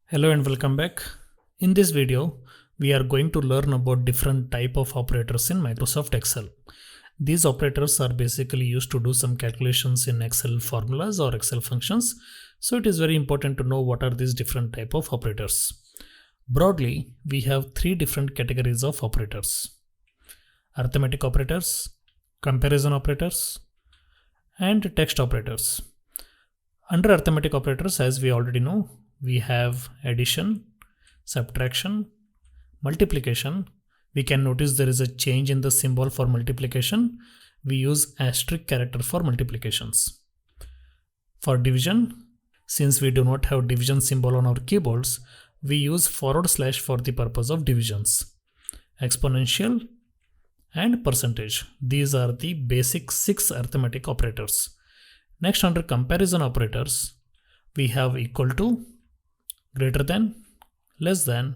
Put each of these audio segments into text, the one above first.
Hello and welcome back. In this video, we are going to learn about different type of operators in Microsoft Excel. These operators are basically used to do some calculations in Excel formulas or Excel functions. So it is very important to know what are these different type of operators. Broadly, we have three different categories of operators: arithmetic operators, comparison operators, and text operators. Under arithmetic operators, as we already know, we have addition, subtraction, multiplication. We can notice there is a change in the symbol for multiplication. We use asterisk character for multiplications. For division, since we do not have division symbol on our keyboards, we use forward slash for the purpose of divisions. Exponential and percentage. These are the basic 6 arithmetic operators. Next, under comparison operators, we have equal to, greater than, less than,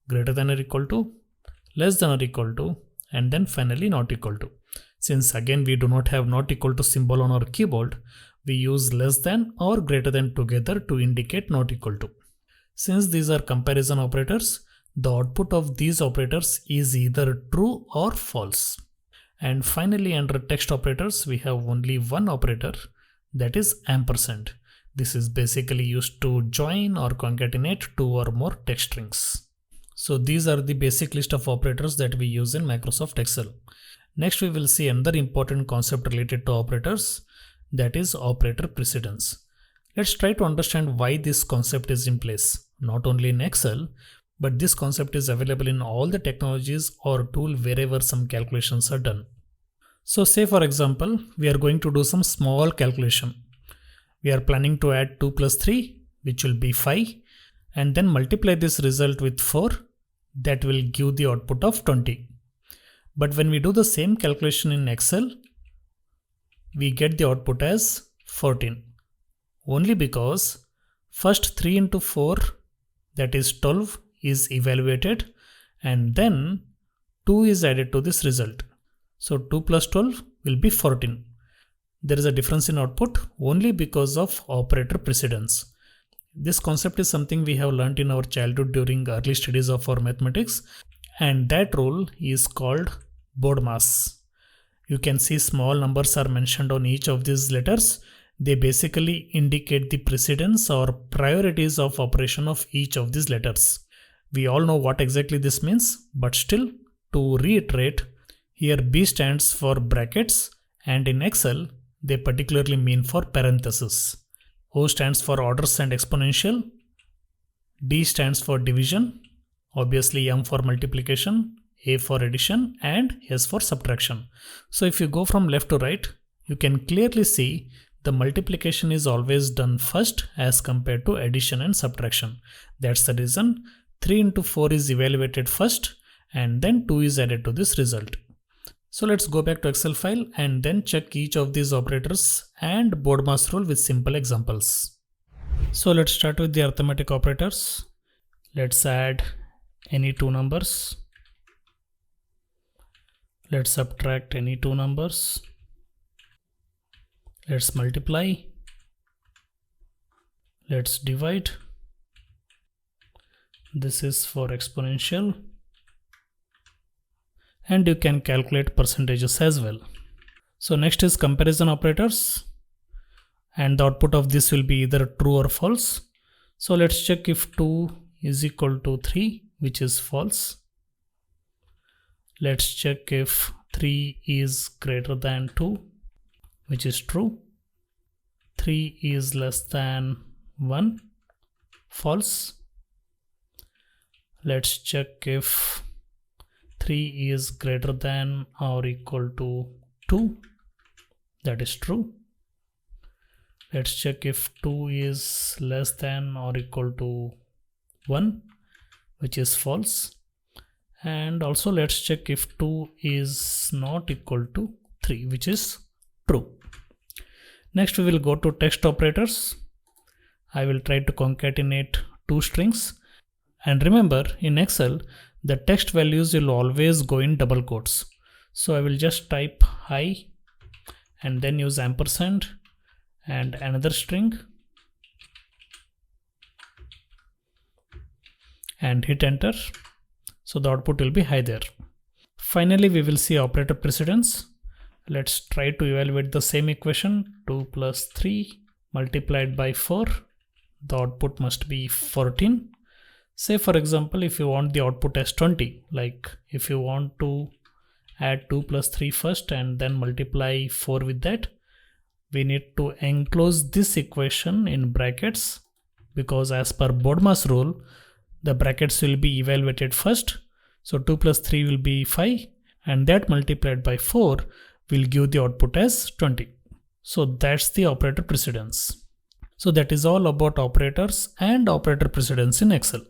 greater than or equal to, less than or equal to, and then finally not equal to. Since again we do not have not equal to symbol on our keyboard, we use less than or greater than together to indicate not equal to. Since these are comparison operators, the output of these operators is either true or false. And finally, under text operators, we have only one operator, that is ampersand. This is basically used to join or concatenate two or more text strings. So these are the basic list of operators that we use in Microsoft Excel. Next, we will see another important concept related to operators, that is operator precedence. Let's try to understand why this concept is in place, not only in Excel, but this concept is available in all the technologies or tool wherever some calculations are done. So say for example, we are going to do some small calculation. We are planning to add 2 plus 3, which will be 5, and then multiply this result with 4, that will give the output of 20. But when we do the same calculation in Excel, we get the output as 14. Only because first 3 into 4, that is 12, is evaluated, and then 2 is added to this result. So 2 plus 12 will be 14. There is a difference in output only because of operator precedence. This concept is something we have learnt in our childhood during early studies of our mathematics, and that rule is called BODMAS. You can see small numbers are mentioned on each of these letters. They basically indicate the precedence or priorities of operation of each of these letters. We all know what exactly this means, but still, to reiterate, here B stands for brackets, and in Excel, they particularly mean for parentheses. O stands for orders and exponential. D stands for division. Obviously M for multiplication, A for addition, and S for subtraction. So if you go from left to right, you can clearly see the multiplication is always done first as compared to addition and subtraction. That's the reason 3 into 4 is evaluated first, and then 2 is added to this result. So let's go back to Excel file and then check each of these operators and BODMAS rule with simple examples. So let's start with the arithmetic operators. Let's add any two numbers. Let's subtract any two numbers. Let's multiply. Let's divide. This is for exponential. And you can calculate percentages as well. So next is comparison operators, and the output of this will be either true or false. So let's check if 2 is equal to 3, which is false. Let's check if 3 is greater than 2, which is true. 3 is less than 1, false. Let's check if 3 is greater than or equal to 2, that is true. Let's check if 2 is less than or equal to 1, which is false. And also let's check if 2 is not equal to 3, which is true. Next we will go to text operators. I will try to concatenate two strings. And remember, in Excel, the text values will always go in double quotes. So I will just type hi and then use ampersand and another string and hit enter. So the output will be high there. Finally, we will see operator precedence. Let's try to evaluate the same equation. 2 plus 3 multiplied by 4. The output must be 14. Say for example, if you want the output as 20, like if you want to add 2 plus 3 first and then multiply 4 with that, we need to enclose this equation in brackets, because as per BODMAS rule, the brackets will be evaluated first. So 2 plus 3 will be 5, and that multiplied by 4 will give the output as 20. So that's the operator precedence. So that is all about operators and operator precedence in Excel.